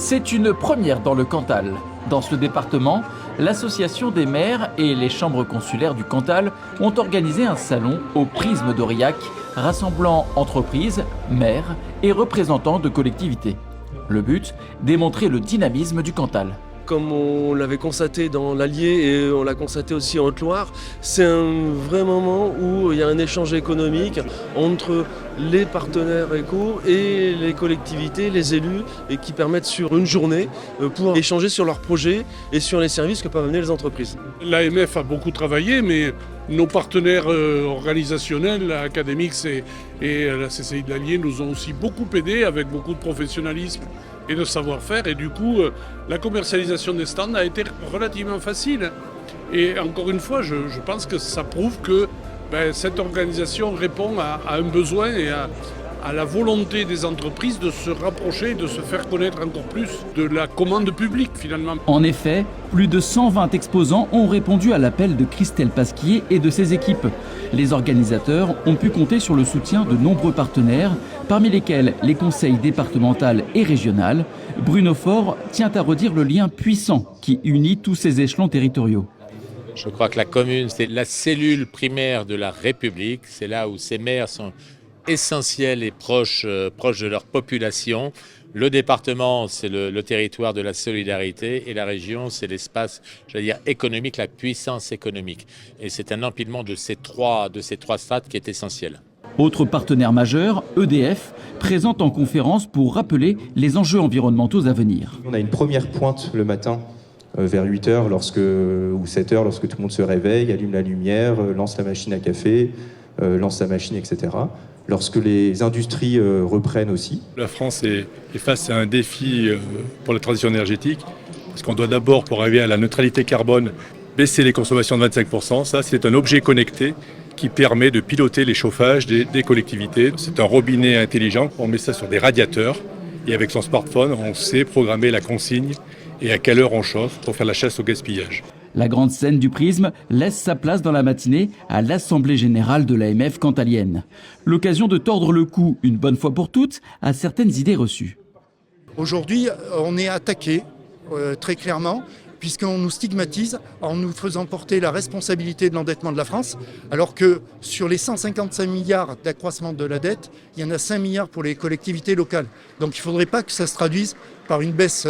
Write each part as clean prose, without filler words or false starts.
C'est une première dans le Cantal. Dans ce département, l'association des maires et les chambres consulaires du Cantal ont organisé un salon au prisme d'Aurillac, rassemblant entreprises, maires et représentants de collectivités. Le but, démontrer le dynamisme du Cantal. Comme on l'avait constaté dans l'Allier et on l'a constaté aussi en Haute-Loire, c'est un vrai moment où il y a un échange économique entre les partenaires éco et les collectivités, les élus, et qui permettent sur une journée pour échanger sur leurs projets et sur les services que peuvent amener les entreprises. L'AMF a beaucoup travaillé, mais nos partenaires organisationnels, Académix et la CCI de l'Allier, nous ont aussi beaucoup aidés avec beaucoup de professionnalisme et de savoir-faire. Et du coup, la commercialisation des stands a été relativement facile. Et encore une fois, je pense que ça prouve que cette organisation répond à un besoin et à la volonté des entreprises de se rapprocher, de se faire connaître encore plus de la commande publique finalement. En effet, plus de 120 exposants ont répondu à l'appel de Christelle Pasquier et de ses équipes. Les organisateurs ont pu compter sur le soutien de nombreux partenaires, parmi lesquels les conseils départemental et régional. Bruno Faure tient à redire le lien puissant qui unit tous ces échelons territoriaux. Je crois que la commune, c'est la cellule primaire de la République. C'est là où ces maires sont essentiels et proches de leur population. Le département, c'est le territoire de la solidarité et la région, c'est l'espace, économique, la puissance économique. Et c'est un empilement de ces trois strates qui est essentiel. Autre partenaire majeur, EDF, présente en conférence pour rappeler les enjeux environnementaux à venir. On a une première pointe le matin vers 8h ou 7h lorsque tout le monde se réveille, allume la lumière, lance la machine à café, lance la machine, etc. Lorsque les industries reprennent aussi. La France est face à un défi pour la transition énergétique, parce qu'on doit d'abord, pour arriver à la neutralité carbone, baisser les consommations de 25%. Ça, c'est un objet connecté qui permet de piloter les chauffages des collectivités. C'est un robinet intelligent, on met ça sur des radiateurs, et avec son smartphone, on sait programmer la consigne et à quelle heure on chauffe pour faire la chasse au gaspillage. La grande scène du prisme laisse sa place dans la matinée à l'Assemblée générale de l'AMF cantalienne. L'occasion de tordre le cou, une bonne fois pour toutes, à certaines idées reçues. Aujourd'hui, on est attaqué, très clairement, puisqu'on nous stigmatise en nous faisant porter la responsabilité de l'endettement de la France, alors que sur les 155 milliards d'accroissement de la dette, il y en a 5 milliards pour les collectivités locales. Donc il ne faudrait pas que ça se traduise par une baisse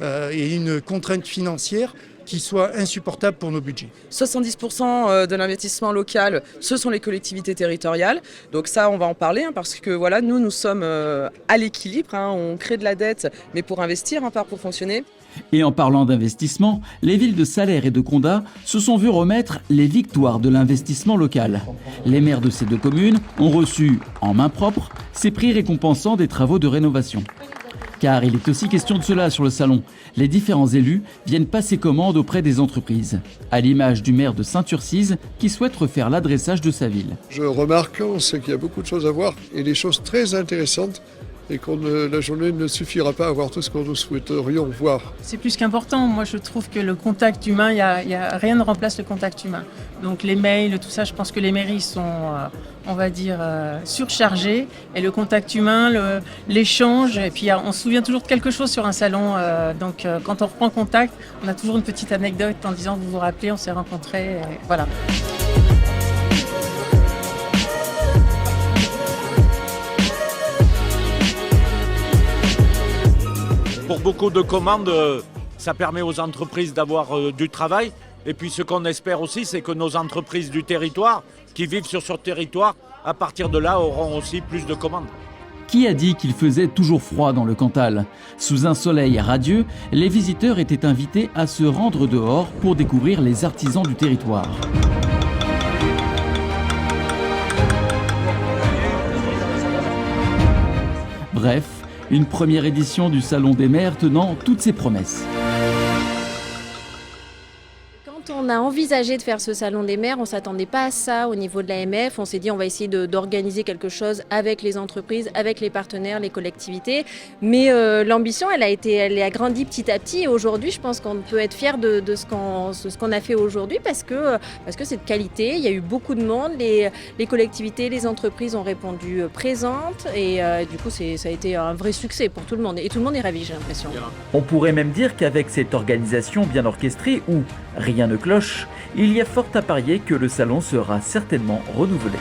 et une contrainte financière qui soit insupportable pour nos budgets. 70% de l'investissement local, ce sont les collectivités territoriales. Donc ça, on va en parler parce que voilà, nous sommes à l'équilibre. On crée de la dette, mais pour investir, pas pour fonctionner. Et en parlant d'investissement, les villes de Salers et de Condat se sont vues remettre les victoires de l'investissement local. Les maires de ces deux communes ont reçu, en main propre, ces prix récompensant des travaux de rénovation. Car il est aussi question de cela sur le salon. Les différents élus viennent passer commande auprès des entreprises. À l'image du maire de Saint-Urcise qui souhaite refaire l'adressage de sa ville. Je remarque, on sait qu'il y a beaucoup de choses à voir et des choses très intéressantes et la journée ne suffira pas à voir tout ce que nous souhaiterions voir. C'est plus qu'important. Moi, je trouve que le contact humain, rien ne remplace le contact humain. Donc les mails, tout ça, je pense que les mairies sont, surchargées. Et le contact humain, l'échange, et puis on se souvient toujours de quelque chose sur un salon. Donc quand on reprend contact, on a toujours une petite anecdote en disant, vous vous rappelez, on s'est rencontrés, voilà. Pour beaucoup de commandes, ça permet aux entreprises d'avoir du travail. Et puis ce qu'on espère aussi, c'est que nos entreprises du territoire, qui vivent sur ce territoire, à partir de là, auront aussi plus de commandes. Qui a dit qu'il faisait toujours froid dans le Cantal ? Sous un soleil radieux, les visiteurs étaient invités à se rendre dehors pour découvrir les artisans du territoire. Bref, une première édition du Salon des maires tenant toutes ses promesses. Quand on a envisagé de faire ce salon des maires, on ne s'attendait pas à ça au niveau de l'AMF. On s'est dit on va essayer d'organiser quelque chose avec les entreprises, avec les partenaires, les collectivités. Mais l'ambition, elle a grandi petit à petit. Et aujourd'hui, je pense qu'on peut être fier de ce qu'on a fait aujourd'hui parce que c'est de qualité. Il y a eu beaucoup de monde. Les collectivités, les entreprises ont répondu présentes. Et du coup, ça a été un vrai succès pour tout le monde. Et tout le monde est ravi, j'ai l'impression. On pourrait même dire qu'avec cette organisation bien orchestrée où rien ne cloche, il y a fort à parier que le salon sera certainement renouvelé.